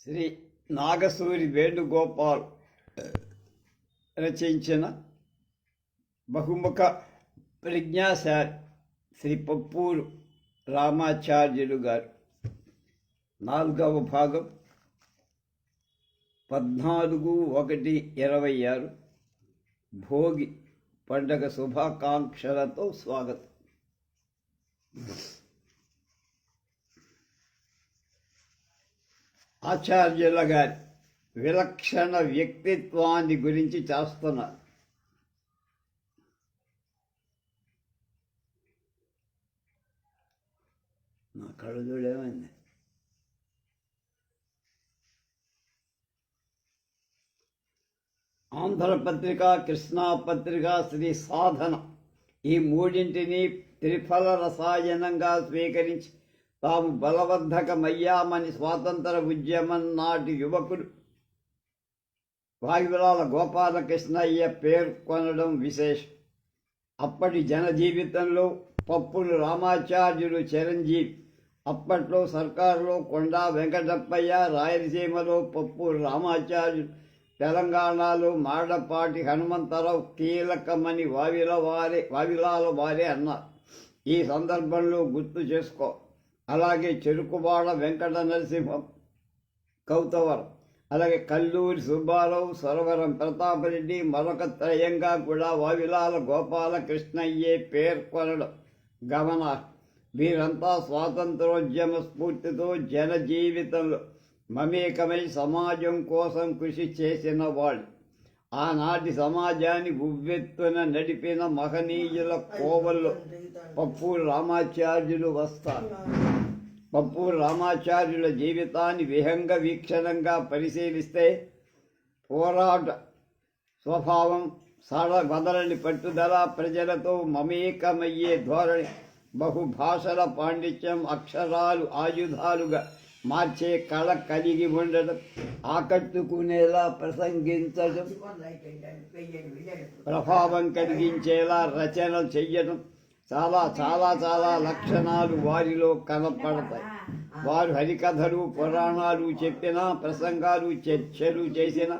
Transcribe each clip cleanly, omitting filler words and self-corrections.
శ్రీ నాగసూరి వేణుగోపాల్ రచించిన బహుముఖ ప్రజ్ఞాశాలి శ్రీ పప్పూరు రామాచార్యులు గారు 4వ భాగం 14/1/26 భోగి పండగ శుభాకాంక్షలతో స్వాగతం. ఆచార్యుల గారి విలక్షణ వ్యక్తిత్వాన్ని గురించి చేస్తున్నారు. నా కళ్ళజోడేమైంది? ఆంధ్రపత్రిక, కృష్ణాపత్రిక, శ్రీ సాధన ఈ మూడింటిని త్రిఫల రసాయనంగా స్వీకరించి తాము బలవర్ధకమయ్యామని స్వాతంత్ర ఉద్యమం నాటి యువకుడు వాయువులాల గోపాలకృష్ణయ్య పేర్కొనడం విశేషం. అప్పటి జన జీవితంలో పప్పులు రామాచార్యులు చిరంజీవి. అప్పట్లో సర్కారులో కొండా వెంకటప్పయ్య, రాయలసీమలో పప్పులు రామాచార్యులు, తెలంగాణలో మాడపాటి హనుమంతరావు కీలకమని వావిలాల వారే అన్నారు. ఈ సందర్భంలో గుర్తు చేసుకో. అలాగే చెరుకువాడ వెంకట నరసింహం, కౌతవరం, అలాగే కల్లూరి సుబ్బారావు, సొరవరం ప్రతాపరెడ్డి మరొక త్రయంగా కూడా వావిలాల గోపాలకృష్ణయ్యే పేర్కొనడం గమనార్హం. వీరంతా స్వాతంత్రోద్యమ స్ఫూర్తితో జన జీవితంలో మమేకమై సమాజం కోసం కృషి చేసిన వాళ్ళు. ఆనాటి సమాజాన్ని ఉవ్వెత్తున నడిపిన మహనీయుల కోవల్లో పప్పూరు రామాచార్యులు వస్తారు. పప్పూరు రామాచార్యుల జీవితాన్ని విహంగ వీక్షణంగా పరిశీలిస్తే పోరాట స్వభావం, వదలని పట్టుదల, ప్రజలతో మమేకమయ్యే ధోరణి, బహుభాషల పాండిత్యం, అక్షరాలు ఆయుధాలుగా మార్చే కళ కలిగి ఉండడం, ఆకట్టుకునేలా ప్రసంగించడం, ప్రభావం కలిగించేలా రచన చెయ్యడం, చాలా చాలా చాలా లక్షణాలు వారిలో కనపడతాయి. వారు హరికథలు, పురాణాలు చెప్పిన, ప్రసంగాలు, చర్చలు చేసిన,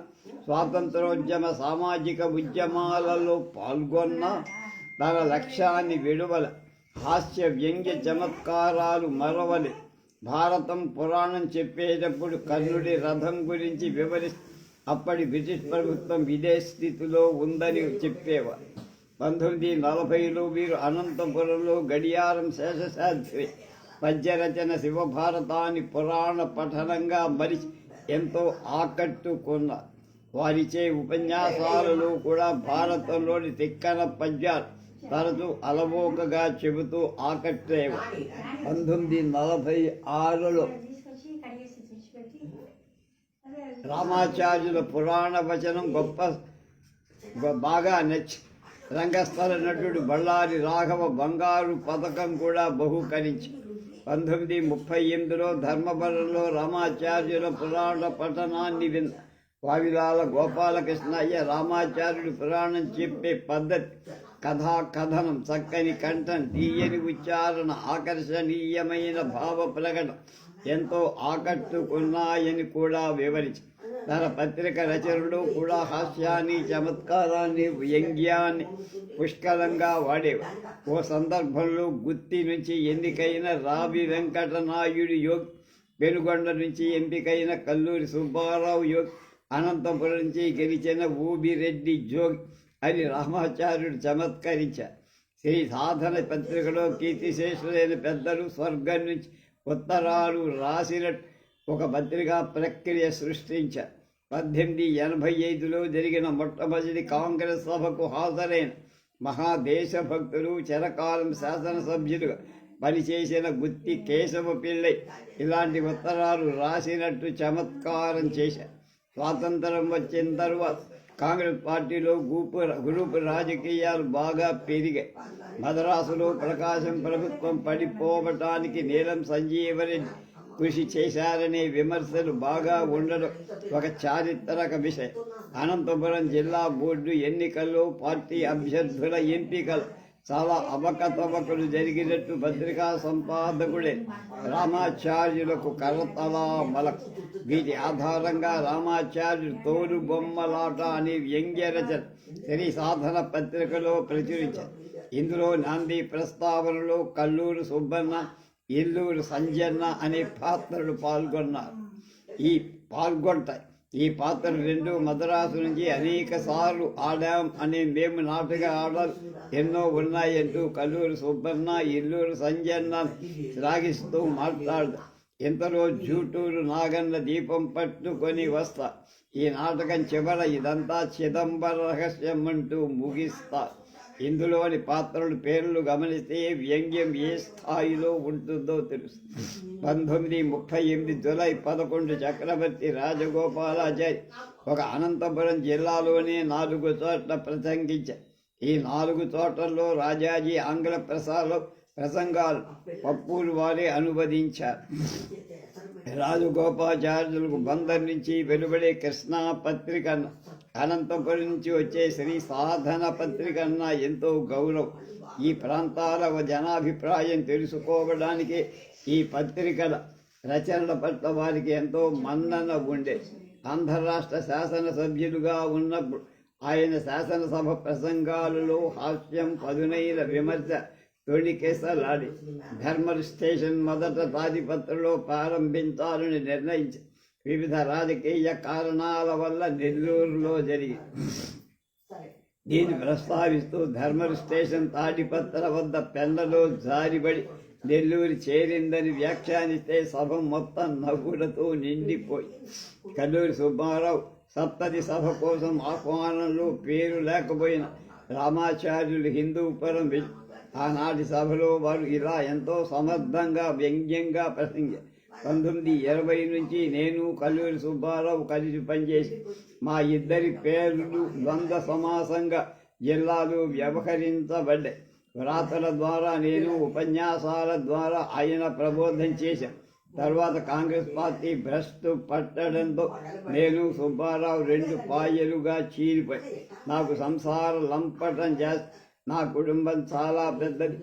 స్వాతంత్రోద్యమ సామాజిక ఉద్యమాలలో పాల్గొన్న, తన లక్ష్యాన్ని విడువల, హాస్య వ్యంగ్య చమత్కారాలు మరవలే. భారతం పురాణం చెప్పేటప్పుడు కర్ణుడి రథం గురించి వివరిస్తూ అప్పటి బ్రిటిష్ ప్రభుత్వం విదేశ స్థితిలో ఉందని చెప్పేవారు. 1940లో వీరు అనంతపురంలో గడియారం శేషశాస్త్రి పద్యరచన శివభారతాన్ని పురాణ పఠనంగా మరిచి ఎంతో ఆకట్టుకున్నారు. వారిచే ఉపన్యాసాలలో కూడా భారతంలోని తిక్కన పద్యాలు తరచూ అలవోకగా చెబుతూ ఆకట్టేవారు. 1946లో రామాచార్యుల పురాణ వచనం బాగా నచ్చి రంగస్థల నటుడు బళ్ళారి రాఘవ బంగారు పథకం కూడా బహూకరించి 1938లో ధర్మవరంలో రామాచార్యుల పురాణ పఠనాన్ని విన్న వావిలాల గోపాలకృష్ణయ్య రామాచార్యుడు పురాణం చెప్పే పద్ధతి, కథా కథనం, చక్కని కంఠం, తీయని ఉచ్చారణ, ఆకర్షణీయమైన భావ ప్రకటన ఎంతో ఆకట్టుకున్నాయని కూడా వివరించి తన పత్రిక రచనలో కూడా హాస్యాన్ని, చమత్కారాన్ని, వ్యంగ్యాన్ని పుష్కలంగా వాడేవారు. ఓ సందర్భంలో గుత్తి నుంచి ఎన్నికైన రావి వెంకటనాయుడు యోగి, పెనుగొండ నుంచి ఎంపికైన కల్లూరి సుబ్బారావు యోగి, అనంతపురం నుంచి గెలిచిన ఊబిరెడ్డి జోగి అని రామాచార్యుడు చమత్కరించారు. శ్రీ సాధన పత్రికలో కీర్తిశేషులైన పెద్దలు స్వర్గం నుంచి ఉత్తరాలు రాసినట్టు ఒక పత్రికా ప్రక్రియ సృష్టించారు. 1885లో జరిగిన మొట్టమొదటి కాంగ్రెస్ సభకు హాజరైన మహాదేశభక్తులు, చిరకాలం శాసనసభ్యులుగా పనిచేసిన గుత్తి కేశవ పిళ్ళై ఇలాంటి ఉత్తరాలు రాసినట్టు చమత్కారం చేశారు. స్వాతంత్రం వచ్చిన తర్వాత కాంగ్రెస్ పార్టీలో గ్రూపు రాజకీయాలు బాగా పెరిగాయి. మద్రాసులో ప్రకాశం ప్రభుత్వం పడిపోవటానికి నీలం సంజీవరెడ్డి కృషి చేశారనే విమర్శలు బాగా ఉండడం ఒక చారిత్రక విషయం. అనంతపురం జిల్లా బోర్డు ఎన్నికల్లో పార్టీ అభ్యర్థుల ఎంపికలు చాలా అవకతవకలు జరిగినట్టు పత్రికా సంపాదకుడే రామాచార్యులకు కరతలా మలక్ వీటి ఆధారంగా రామాచార్యుడు తోలు బొమ్మలాట అనే వ్యంగ్య రచన శ్రీ సాధన పత్రికలో ప్రచురించారు. ఇందులో నాంది ప్రస్తావనలో కల్లూరు సుబ్బన్న, ఇల్లూరు సంజన్న అనే పాత్రలు పాల్గొంటాయి. ఈ పాత్రలు రెండు మద్రాసు నుంచి అనేక సార్లు ఆడాం అని మేము నాటక ఆటలు ఎన్నో ఉన్నాయంటూ కల్లూరు సుబ్బన్న, ఇల్లూరు సంజన్న శ్లాఘిస్తూ మాట్లాడతారు. ఇంతలో జూటూరు నాగన్న దీపం పట్టుకొని వస్తా. ఈ నాటకం చివర ఇదంతా చిదంబర రహస్యం అంటూ ముగిస్తా. ఇందులోని పాత్రల పేర్లు గమనిస్తే వ్యంగ్యం ఏ స్థాయిలో ఉంటుందో తెలుసు. 1938 జూలై 11 చక్రవర్తి రాజగోపాలాచారి ఒక అనంతపురం జిల్లాలోనే 4 చోట్ల ప్రసంగించారు. ఈ 4 చోట్లలో రాజాజీ ఆంగ్ల ప్రసంగాలు పప్పూరు వారే అనువదించారు. రాజగోపాచార్యులకు బందర్ నుంచి వెలువడే కృష్ణా పత్రిక, అనంతపురం నుంచి వచ్చే శ్రీ సాధన పత్రిక అన్న ఎంతో గౌరవం. ఈ ప్రాంతాల జనాభిప్రాయం తెలుసుకోవడానికి ఈ పత్రికల రచనల పట్ల వారికి ఎంతో మన్నన ఉండేది. ఆంధ్ర రాష్ట్ర శాసనసభ్యులుగా ఉన్నప్పుడు ఆయన శాసనసభ ప్రసంగాలలో హాస్యం, పదునైన విమర్శ తొణికేసలాడి ధర్మల్ స్టేషన్ మొదట తాడిపత్రిలో ప్రారంభించాలని నిర్ణయించి వివిధ రాజకీయ కారణాల వల్ల నెల్లూరులో జరిగింది. దీన్ని ప్రస్తావిస్తూ ధర్మల్ స్టేషన్ తాడిపత్ర వద్ద పెండలో జారిబడి నెల్లూరు చేరిందని వ్యాఖ్యానిస్తే సభ మొత్తం నవ్వులతో నిండిపోయి కల్లూరి సుబ్బారావు సప్తతి సభ కోసం ఆహ్వానంలో పేరు లేకపోయిన రామాచార్యులు హిందూపురం ఆనాటి సభలో వారు ఇలా ఎంతో సమర్థంగా వ్యంగ్యంగా ప్రసంగారు. 1920 నుంచి నేను కల్లూరి సుబ్బారావు కలిసి పనిచేసి మా ఇద్దరి పేర్లు ద్వంద్వ సమాసంగా జిల్లాలు వ్యవహరించబడ్డాయి. వ్రాతల ద్వారా నేను, ఉపన్యాసాల ద్వారా ఆయన ప్రబోధం చేశాను. తర్వాత కాంగ్రెస్ పార్టీ భ్రష్టు పట్టడంతో నేను సుబ్బారావు 2 పాయలుగా చీలిపోయి నాకు సంసార లంపటం చేస్తే నా కుటుంబం చాలా పెద్దది,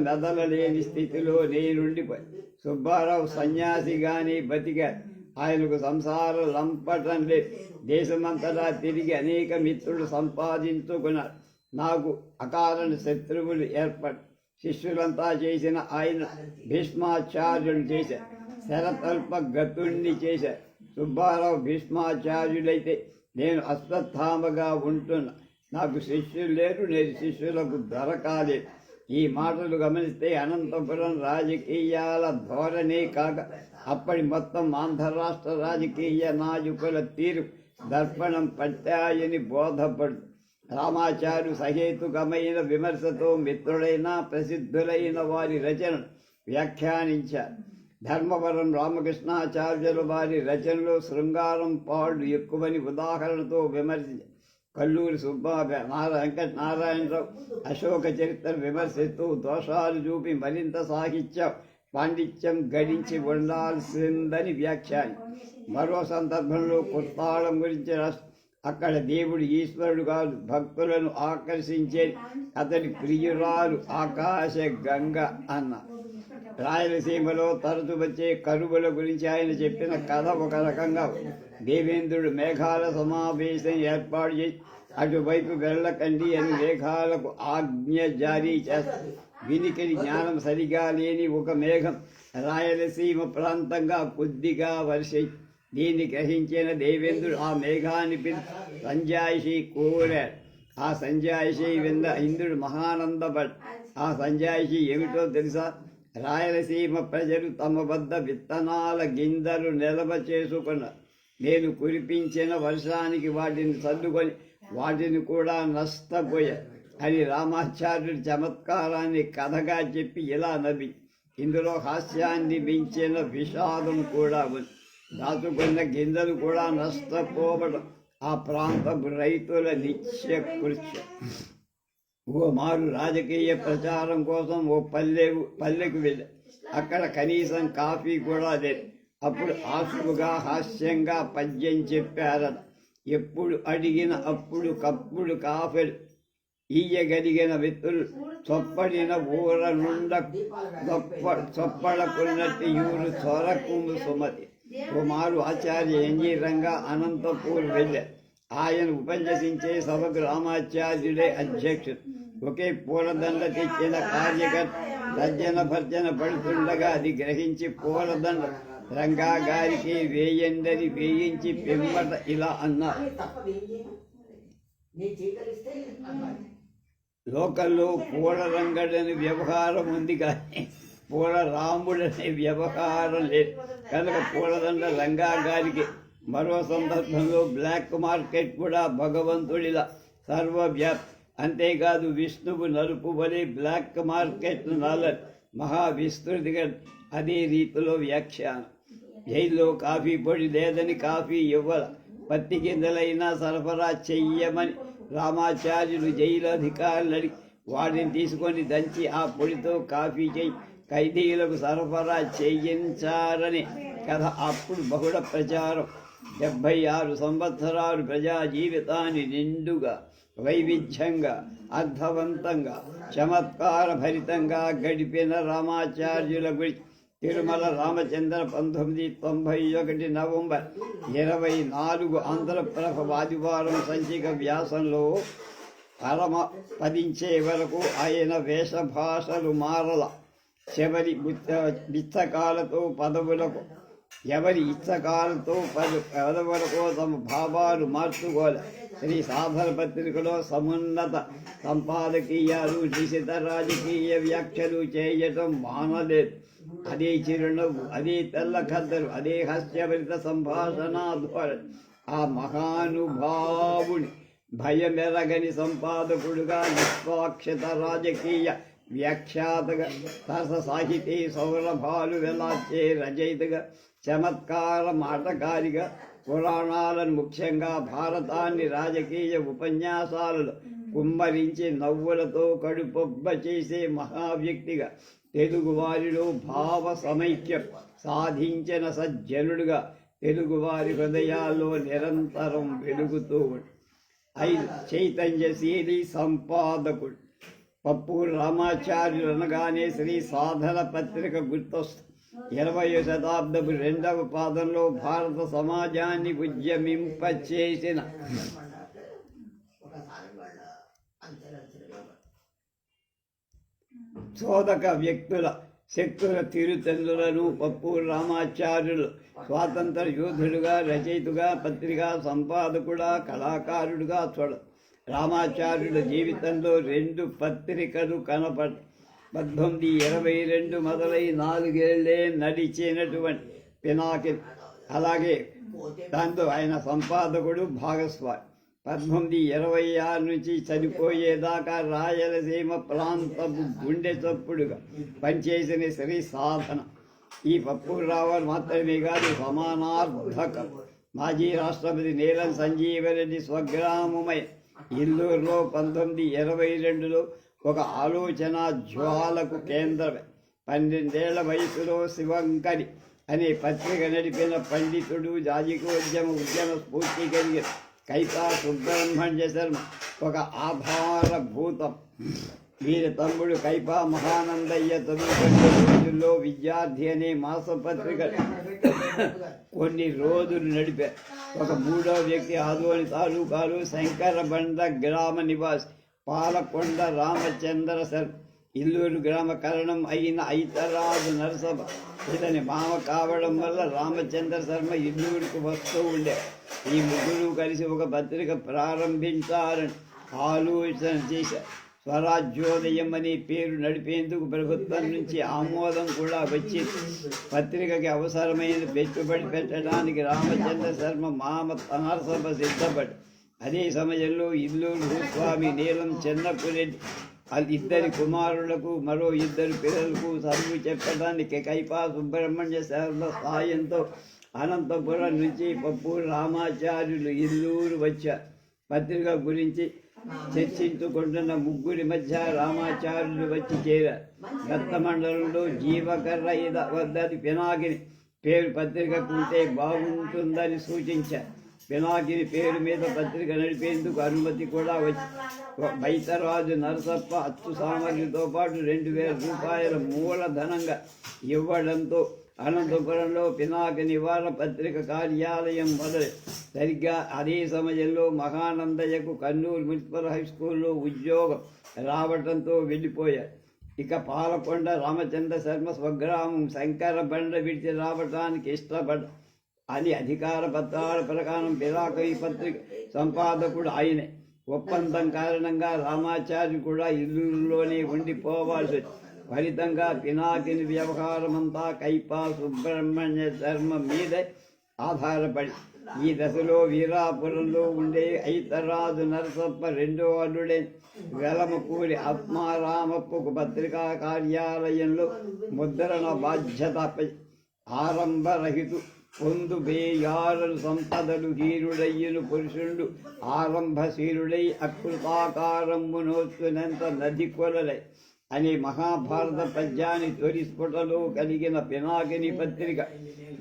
మెదలలేని స్థితిలో నేనుండిపోయి సుబ్బారావు సన్యాసిగానే బతికారు. ఆయనకు సంసార లంపటం లేదు. దేశమంతటా తిరిగి అనేక మిత్రులు సంపాదించుకున్నారు. నాకు అకారణ శత్రువులు ఏర్పడి శిష్యులంతా చేసిన ఆయన భీష్మాచార్యులు చేశారు. శరతల్ప గతుణ్ణి చేశారు. సుబ్బారావు భీష్మాచార్యులైతే నేను అశ్వత్థామగా ఉంటున్నా. నాకు శిష్యులు లేరు, నేను శిష్యులకు దొరకాలేదు. ఈ మాటలు గమనిస్తే అనంతపురం రాజకీయాల ధోరణే కాక అప్పటి మొత్తం ఆంధ్ర రాష్ట్ర రాజకీయ నాయకుల తీరు దర్పణం పట్టాయని బోధపడు. రామాచార్య సహేతుకమైన విమర్శతో మిత్రులైన ప్రసిద్ధులైన వారి రచనలు వ్యాఖ్యానించారు. ధర్మవరం రామకృష్ణాచార్యుల వారి రచనలో శృంగారం పాళ్ళు ఎక్కువని ఉదాహరణతో విమర్శించారు. కల్లూరి వెంకట నారాయణరావు అశోక చరిత్ర విమర్శిస్తూ దోషాలు చూపి మరింత సాహిత్యం పాండిత్యం గడించి ఉండాల్సిందని వ్యాఖ్యాని. మరో సందర్భంలో కుర్తాళం గురించి అక్కడ దేవుడు ఈశ్వరుడు కాదు, భక్తులను ఆకర్షించే అతని ప్రియురాలు ఆకాశ గంగ అన్న. రాయలసీమలో తరచు వచ్చే కరువుల గురించి ఆయన చెప్పిన కథ ఒక రకంగా దేవేంద్రుడు మేఘాల సమావేశం ఏర్పాటు చేసి అటువైపు వెళ్ళకండి అని మేఘాలకు ఆజ్ఞ జారీ చేస్తారు. వినికిడి జ్ఞానం సరిగా లేని ఒక మేఘం రాయలసీమ ప్రాంతంగా కొద్దిగా వర్షి. దీన్ని గ్రహించిన దేవేంద్రుడు ఆ మేఘాన్ని పిలిచి సంజాయిషి కోరాడు. ఆ సంజాయిషి వింద ఇంద్రుడు మహానందపడు. ఆ సంజాయిషి ఏమిటో తెలుసా? రాయలసీమ ప్రజలు తమ వద్ద విత్తనాల గింజలు నిల్వ చేసుకున్నారు. నేను కురిపించిన వర్షానికి వాటిని చల్లుకొని వాటిని కూడా నష్టపోయారు అని రామాచార్యుడి చమత్కారాన్ని కథగా చెప్పి ఇలా నవ్వి ఇందులో హాస్యాన్ని మించిన విషాదం కూడా ఉంది. దాచుకున్న గింజలు కూడా నష్టపోవడం ఆ ప్రాంతపు రైతుల నిత్య కృత్యం. ఓ మారు రాజకీయ ప్రచారం కోసం ఓ పల్లెకు వెళ్ళా. అక్కడ కనీసం కాఫీ కూడా లేదు. అప్పుడు ఆసువుగా హాస్యంగా పద్యం చెప్పారట. ఎప్పుడు అడిగిన అప్పుడు కప్పుడు కాఫీలు ఈయగలిగిన వ్యక్తులు చొప్పడిన ఊర నుండ చొప్పడకున్నట్టు యూరు చొరకు సుమతి. కుమారు ఆచార్య ఎన్జి రంగా అనంతపూర్ వెళ్ళారు. ఆయన ఉపన్యసించే సభకు రామాచార్యుడే అధ్యక్షుడు. ఒకే పూలదండ తెచ్చిన కార్యకర్త తర్జన భర్జన పడుతుండగా అది గ్రహించి పూలదండ రంగా గారికి వేయందని వేయించి పిమ్మట ఇలా అన్నారు. లోకల్లో పూల రంగడని వ్యవహారం ఉంది కానీ పూల రాముడనే వ్యవహారం లేదు కనుక పూలదండ రంగా గారికి. మరో సందర్భంలో బ్లాక్ మార్కెట్ కూడా భగవంతుడిలా సర్వవ్యాప్తి. అంతేకాదు విష్ణువు నలుపు వలె బ్లాక్ మార్కెట్ నల్లటి మహావిస్తృతిగా అదే రీతిలో వ్యాఖ్యానం. జైల్లో కాఫీ పొడి లేదని కాఫీ ఇవ్వాల, పత్తి గింజలైనా సరఫరా చెయ్యమని రామాచార్యులు జైలు అధికారులు అడిగి వాటిని తీసుకొని దంచి ఆ పొడితో కాఫీ చేయి ఖైదీలకు సరఫరా చేయించారని కథ అప్పుడు బహుళ ప్రచారం. 76 సంవత్సరాలు ప్రజా జీవితాన్ని నిండుగా వైవిధ్యంగా అర్థవంతంగా చమత్కార భరితంగా గడిపిన రామాచార్యుల గురి తిరుమల రామచంద్ర 1991 నవంబర్ 24 ఆంధ్రప్రభ ఆదివారం సంచిక వ్యాసంలో పరమ పదించే వరకు ఆయన వేషభాషలు మారల. చివరి బిచ్చకాలతో పదవులకు ఎవరి ఇచ్చకాలతో పదవులకో తమ భావాలు మార్చుకోలే. శ్రీ సాధన పత్రికలో సమున్నత సంపాదకీయాలు నిశిత రాజకీయ వ్యాఖ్యలు చేయటం మానలేదు. అదే చిరునవ్వు, అదే తెల్ల ఖద్దరు, అదే హాస్యభరిత సంభాషణ ధోరణి. ఆ మహానుభావుని భయమెరగని సంపాదకుడుగా, నిష్పాక్షిత రాజకీయ వ్యాఖ్యాతగా, సరస సాహితీ సౌరభాలు వెలార్చే రచయితగా, చమత్కార మాటకారిగా, పురాణాలను ముఖ్యంగా భారతాన్ని రాజకీయ ఉపన్యాసాలలో కుమ్మరించి నవ్వులతో కడుపొబ్బ చేసే మహావ్యక్తిగా, తెలుగువారిలో భావ సమైక్యం సాధించిన సజ్జనుడుగా తెలుగువారి హృదయాల్లో నిరంతరం వెలుగుతూ చైతన్యశీలి సంపాదకుడు. పప్పూరు రామాచార్యులు అనగానే శ్రీ సాధన పత్రిక గుర్తొస్తుంది. 20వ శతాబ్దపు 2వ పాదంలో భారత సమాజాన్ని ఉద్యమింపచేసిన శోధక వ్యక్తుల శక్తుల తిరుతెన్నులను పప్పూరు రామాచార్యులు స్వాతంత్ర యోధుడుగా, రచయితగా, పత్రికా సంపాదకుడా, కళాకారుడుగా చూడ. రామాచార్యుల జీవితంలో 2 పత్రికలు కనపడ. 1822 మొదలై 4 ఏళ్లే నడిచినటువంటి పినాకిని. అలాగే దాంతో ఆయన సంపాదకుడు, భాగస్వామి. 1826 నుంచి చనిపోయేదాకా రాయలసీమ ప్రాంతపు గుండె చప్పుడుగా పనిచేసిన శ్రీ సాధన. ఈ పప్పూరు రావు మాత్రమే కాదు, సమానార్థకం. మాజీ రాష్ట్రపతి నీలం సంజీవరెడ్డి స్వగ్రామమై ఇల్లూరులో 1922లో ఒక ఆలోచన జ్వాలకు కేంద్రమే. 12 ఏళ్ల వయసులో శివంకరి అనే పత్రిక నడిపిన పండితుడు, జాజికోద్యమ స్ఫూర్తి కలిగిన కైతా సుబ్రహ్మణ్య శర్మ ఒక ఆధారభూతం. వీరి తమ్ముడు కైపా మహానందయ్య చదువుకునే రోజుల్లో విద్యార్థి అనే మాసపత్రిక కొన్ని రోజులు నడిపారు. ఒక 3వ వ్యక్తి ఆదోని తాలూకాలో శంకరబండ గ్రామ నివాసి పాలకొండ రామచంద్ర శర్మ. ఇల్లూరు గ్రామ కరణం అయిన ఐతరాజు నరసభ ఇతని మామ కావడం వల్ల రామచంద్ర శర్మ ఇల్లూరుకు వస్తూ ఉండే. ఈ ముగ్గురు కలిసి ఒక పత్రిక ప్రారంభించాలని ఆలోచన చేశారు. స్వరాజ్యోదయం అనే పేరు నడిపేందుకు ప్రభుత్వం నుంచి ఆమోదం కూడా వచ్చింది. పత్రికకి అవసరమైన పెట్టుబడి పెట్టడానికి రామచంద్ర శర్మ మామ నరసభ సిద్ధపడి. అదే సమయంలో ఇల్లూరు భూస్వామి నీలం చెన్నపురెడ్డి ఇద్దరి కుమారులకు మరో 2 పిల్లలకు చదువు చెప్పడానికి కైపా సుబ్రహ్మణ్య శర్మ సాయంతో అనంతపురం నుంచి పప్పూరు రామాచార్యులు ఇల్లూరు వచ్చారు. పత్రిక గురించి చర్చించుకుంటున్న ముగ్గురి మధ్య రామాచార్యులు వచ్చి చేరారు. దత్త మండలంలో జీవకర్ర వద్దది పినాకిని పేరు పత్రికకు ఉంటే బాగుంటుందని సూచించారు. పినాకిని పేరు మీద పత్రిక నడిపేందుకు అనుమతి కూడా వచ్చి బైతరాజు నరసప్ప అచ్చు సామగ్రితో పాటు 2000 రూపాయల మూలధనంగా ఇవ్వడంతో అనంతపురంలో పినాక నివారణ పత్రిక కార్యాలయం మొదలు. సరిగ్గా అదే సమయంలో మహానందయ్యకు కర్నూలు మున్సిపల్ హై స్కూల్లో ఉద్యోగం రావడంతో వెళ్ళిపోయారు. ఇక పాలకొండ రామచంద్ర శర్మ స్వగ్రామం శంకరబండ విడిచి రావడానికి ఇష్టపడ్డ అది అధికార పత్రాల ప్రకారం పినాక ఈ పత్రిక సంపాదకుడు ఆయనే. ఒప్పందం కారణంగా రామాచార్య కూడా ఇల్లూరులోనే ఉండిపోవాల్సి. ఫలితంగా పినాకిని వ్యవహారమంతా కైపా సుబ్రహ్మణ్య శర్మ మీదే ఆధారపడి. ఈ దశలో వీరాపురంలో ఉండే ఐతరాజు నరసప్ప రెండో అల్లుడే వెలమకూరి ఆత్మారామప్పకు పత్రికా కార్యాలయంలో ముద్రణ బాధ్యతపై ఆరంభరహితు పొందు వేయారలు సంపదలు హీరుడయ్యను పురుషుండు ఆరంభశీరుడై అకృతాకారమునోత్తునంత నది కొలలై అనే మహాభారత పద్యాన్ని తొలి స్ఫుటలో కలిగిన పినాకిని పత్రిక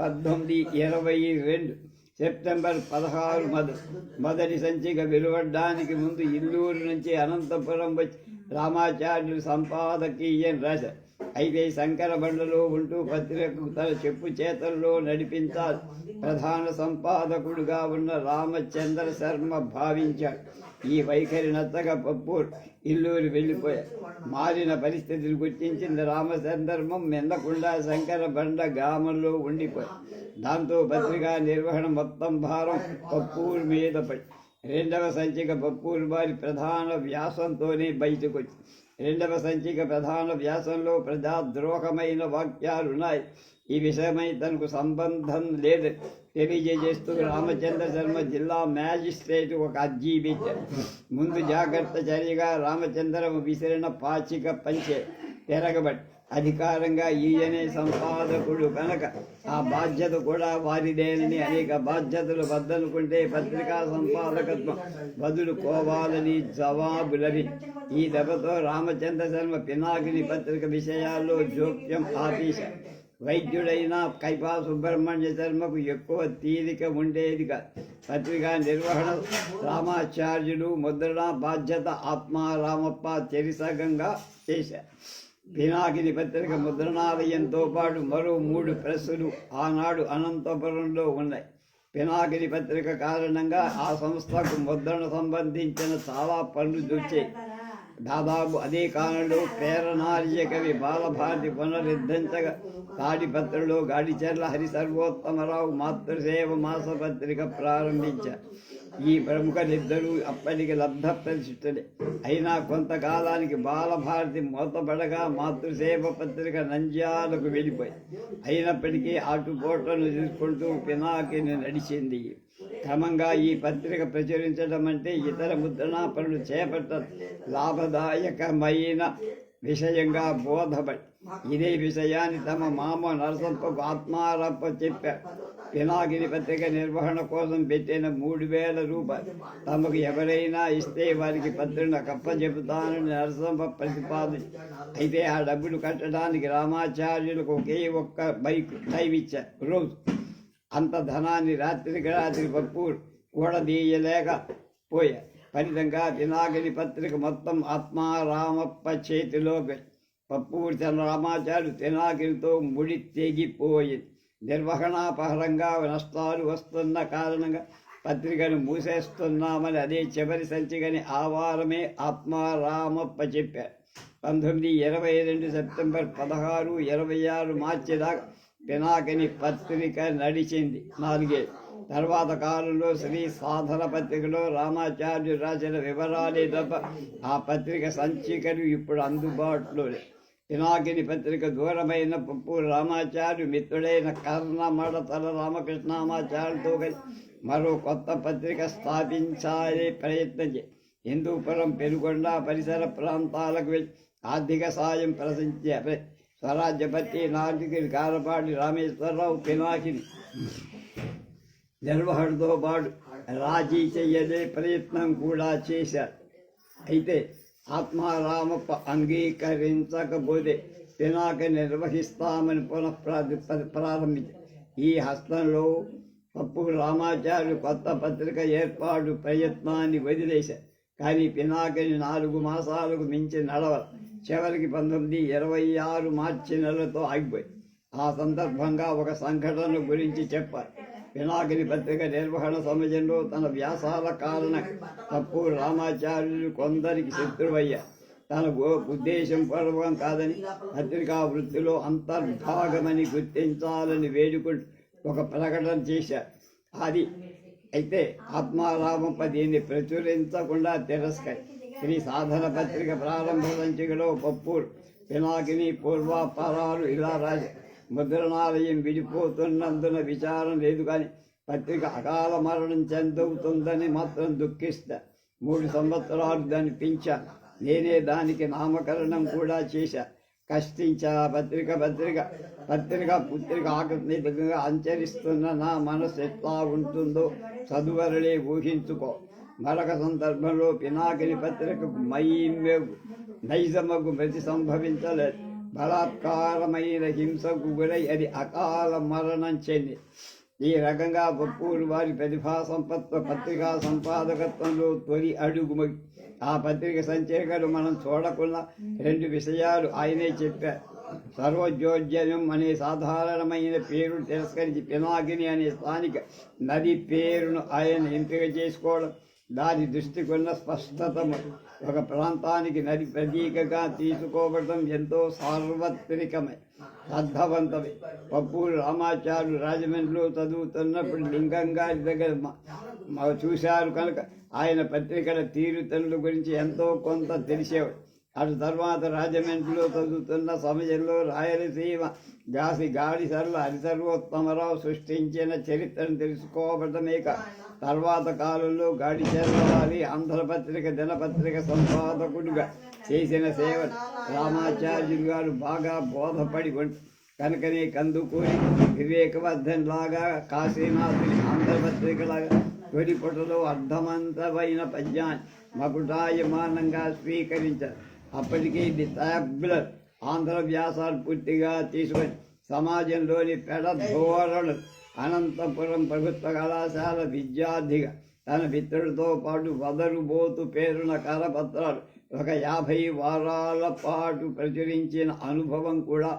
1922 సెప్టెంబర్ 16 మొదటి సంచిక వెలువడ్డానికి ముందు ఇల్లూరు నుంచి అనంతపురం వచ్చి రామాచార్యులు సంపాదకీయం రాశారు. అయితే శంకరబండలో ఉంటూ పత్రికకు తన చెప్పు చేతల్లో నడిపించాలి ప్రధాన సంపాదకుడుగా ఉన్న రామచంద్ర శర్మ భావించాడు. ఈ వైఖరి నచ్చగా పప్పూర్ ఇల్లూరు వెళ్ళిపోయారు. మారిన పరిస్థితులు గుర్తించిన రామచంద్రమం మెల్లకుండా శంకరబండ గ్రామంలో ఉండిపోయారు. దాంతో పత్రికా నిర్వహణ మొత్తం భారం పప్పూరు మీద పడి రెండవ సంచిక పప్పూరు వారి ప్రధాన వ్యాసంతోనే బయటకొచ్చి రెండవ సంచిక ప్రధాన వ్యాసంలో ప్రజాద్రోహమైన వాక్యాలున్నాయి. ఈ విషయమై తనకు సంబంధం లేదు తెలియజేస్తూ రామచంద్ర శర్మ జిల్లా మ్యాజిస్ట్రేట్ ఒక అర్జీ పెట్టారు. ముందు జాగ్రత్త చర్యగా రామచంద్రం విసిరిన పాచిక పంచే తిరగబడి అధికారంగా ఈయనే సంపాదకుడు కనుక ఆ బాధ్యత కూడా వారిదేనని అనేక బాధ్యతలు వద్దనుకుంటే పత్రికా సంపాదకత్వం వదులుకోవాలని జవాబులని. ఈ దెబ్బతో రామచంద్ర శర్మ పినాకిని పత్రిక విషయాల్లో జోక్యం ఆపేశారు. వైద్యుడైన కైపా సుబ్రహ్మణ్య శర్మకు ఎక్కువ తీరిక ఉండేదిగా పత్రికా నిర్వహణ రామాచార్యులు ముద్రణ బాధ్యత ఆత్మారామప్ప చెరిసగంగా చేశారు. పినాకిని పత్రిక ముద్రణాలయంతో పాటు మరో 3 ప్రెస్సులు ఆనాడు అనంతపురంలో ఉన్నాయి. పినాకిని పత్రిక కారణంగా ఆ సంస్థకు ముద్రణ సంబంధించిన చాలా పనులు వచ్చాయి. దాదాపు అదే కాలంలో ప్రేరణార్య కవి బాలభారతి పునరుద్ధరించగా తాడిపత్రిలో గాడిచెర్ల హరి సర్వోత్తమరావు మాతృసేవ మాసపత్రిక ప్రారంభించారు. ఈ ప్రముఖులిద్దరూ అప్పటికి లబ్ధ ప్రతిష్ఠులే. అయినా కొంతకాలానికి బాలభారతి మూతపడగా మాతృసేవ పత్రిక నంద్యాలకు వెళ్ళిపోయి అయినప్పటికీ ఆటుపోట్లను తీసుకుంటూ పినాకిని నడిచింది. క్రమంగా ఈ పత్రిక ప్రచురించడం అంటే ఇతర ముద్రణా పనులు చేపట్ట లాభదాయకమైన విషయంగా బోధపడి ఇదే విషయాన్ని తమ మామ నరసప్పకు ఆత్మారప్ప చెప్పారు. పినాకిని పత్రిక నిర్వహణ కోసం పెట్టిన 3,000 రూపాయలు తమకు ఎవరైనా ఇస్తే వారికి పత్రిక కప్పచెబుతానని నరసప్ప ప్రతిపాదించి అయితే ఆ డబ్బులు కట్టడానికి రామాచార్యులకు ఒకే ఒక్క బైక్ టైం ఇచ్చారు. రోజు అంత ధనాన్ని రాత్రికి రాత్రి పప్పూరు కూడదీయలేకపోయారు. ఫలితంగా పినాకిని పత్రిక మొత్తం ఆత్మారామప్ప చేతిలోకి పప్పూరు రామాచార్యులు పినాకినితో ముడి తెగిపోయింది. నిర్వహణాపహరంగా నష్టాలు వస్తున్న కారణంగా పత్రికను మూసేస్తున్నామని అదే చివరి సంచికని ఆ వారమే ఆత్మారామప్ప చెప్పారు. 1922 సెప్టెంబర్ 16, 26 మార్చి దాకా పినాకిని పత్రిక నడిచింది 4 ఏళ్ళు. తర్వాత కాలంలో శ్రీ సాధన పత్రికలో రామాచార్యులు రాసిన వివరాలే తప్ప ఆ పత్రిక సంచికలు ఇప్పుడు అందుబాటులో లేదు. పినాకిని పత్రిక దూరమైన పప్పూరు రామాచార్యు మిత్రుడైన కర్ణమడతల రామకృష్ణామాచార్యులతో కలిసి మరో కొత్త పత్రిక స్థాపించాలే ప్రయత్నం చేసి హిందూపురం, పెనుగొండ పరిసర ప్రాంతాలకు వెళ్ళి ఆర్థిక సాయం ప్రశంసే స్వరాజ్యపతి నాటికి కారపాటి రామేశ్వరరావు పినాకిని నిర్వహణతో పాటు రాజీ చెయ్యలే ప్రయత్నం కూడా చేశారు. అయితే ఆత్మారామప్ప అంగీకరించకపోతే పినాకిని నిర్వహిస్తామని ప్రారంభించారు. ఈ హస్తంలో పప్పూరు రామాచార్యులు కొత్త పత్రిక ఏర్పాటు ప్రయత్నాన్ని వదిలేశారు. కానీ పినాకిని 4 మాసాలకు మించి నడవల. చివరికి 1926 మార్చి నెలతో ఆగిపోయి ఆ సందర్భంగా ఒక సంఘటన గురించి చెప్పారు. పినాకిని పత్రిక నిర్వహణ సమయంలో తన వ్యాసాల కారణం పప్పూరు రామాచార్యులు కొందరికి శత్రువయ్యారు. తన ఉద్దేశం పూర్వకం కాదని, పత్రికా వృత్తిలో అంతర్భాగమని గుర్తించాలని వేడుకుంటూ ఒక ప్రకటన చేశారు. అది అయితే ఆత్మారామప్ప దీన్ని ప్రచురించకుండా తిరస్కరి. శ్రీ సాధన పత్రిక ప్రారంభ సంచికలో పప్పూరు పినాకిని పూర్వాపరాలు ఇలా రాశారు. ముద్రణాలయం విడిపోతున్నందున విచారం లేదు, కానీ పత్రిక అకాల మరణం చెందుతుందని మాత్రం దుఃఖిస్తా. 3 సంవత్సరాలు దాన్ని పెంచాను. నేనే దానికి నామకరణం కూడా చేశా. కష్టించా. పుత్రిక ఆకస్మికంగా అంచరిస్తున్న నా మనసు ఎట్లా ఉంటుందో చదువరలే ఊహించుకో. మరొక సందర్భంలో పినాకిని పత్రికకు నైజమగు మృతి సంభవించలేదు. బలాత్కారమైన హింసకు గురై అది అకాల మరణం చెంది. ఈ రకంగా పప్పూరు వారి ప్రతిభా సంపత్వ పత్రికా సంపాదకత్వంలో తొలి అడుగు. ఆ పత్రిక సంచికలు మనం చూడకున్న 2 విషయాలు ఆయనే చెప్పారు. సర్వోజ్యోజ్యం అనే సాధారణమైన పేరును తిరస్కరించి పినాకిని అనే స్థానిక నది పేరును ఆయన ఎంపిక చేసుకోవడం, దాని దృష్టికున్న స్పష్టతము, ఒక ప్రాంతానికి నది ప్రతీకగా తీసుకోవడం ఎంతో సార్వత్రికమై అర్థవంతమే. పప్పూరు రామాచార్యులు రాజమండ్రిలో చదువుతున్నప్పుడు లింగం గారి దగ్గర చూశారు కనుక ఆయన పత్రికల తీరుతనుల గురించి ఎంతో కొంత తెలిసేవాడు. అటు తర్వాత రాజమండ్రిలో చదువుతున్న సమయంలో రాయలసీమ గాడిసర్ల హరిసర్వోత్తమరావు సృష్టించిన చరిత్రను తెలుసుకోవడమే తర్వాత కాలంలో గాడిచర్ల వారి ఆంధ్రపత్రిక దినపత్రిక సంపాదకుడిగా చేసిన సేవ రామాచార్యులు గారు బాగా బోధపడి కనుకనే కందుకూరి వివేకవర్ధన్ లాగా కాశీనాథుని ఆంధ్రపత్రికలాగా తొలిపుటలో అర్థవంతమైన పద్యాన్ని మకుటాయమానంగా స్వీకరించారు. అప్పటికీ ది టాబ్లర్ ఆంధ్ర వ్యాసాలు పూర్తిగా తీసుకొని సమాజంలోని పెడధోరణులు అనంతపురం ప్రభుత్వ కళాశాల విద్యార్థిగా తన మిత్రుడితో పాటు వదరుబోతు పేరున కరపత్రాలు 50 వారాల పాటు ప్రచురించిన అనుభవం కూడా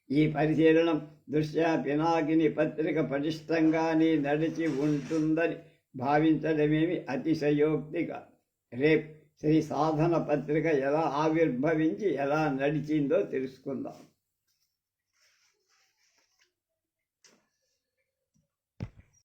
ఈ పరిశీలనం దృష్ట్యా పినాకిని పత్రిక పటిష్టంగానే నడిచి ఉంటుందని భావించడమేమి అతిశయోక్తిగా. రేపు శ్రీ సాధన పత్రిక ఎలా ఆవిర్భవించి ఎలా నడిచిందో తెలుసుకుందాం.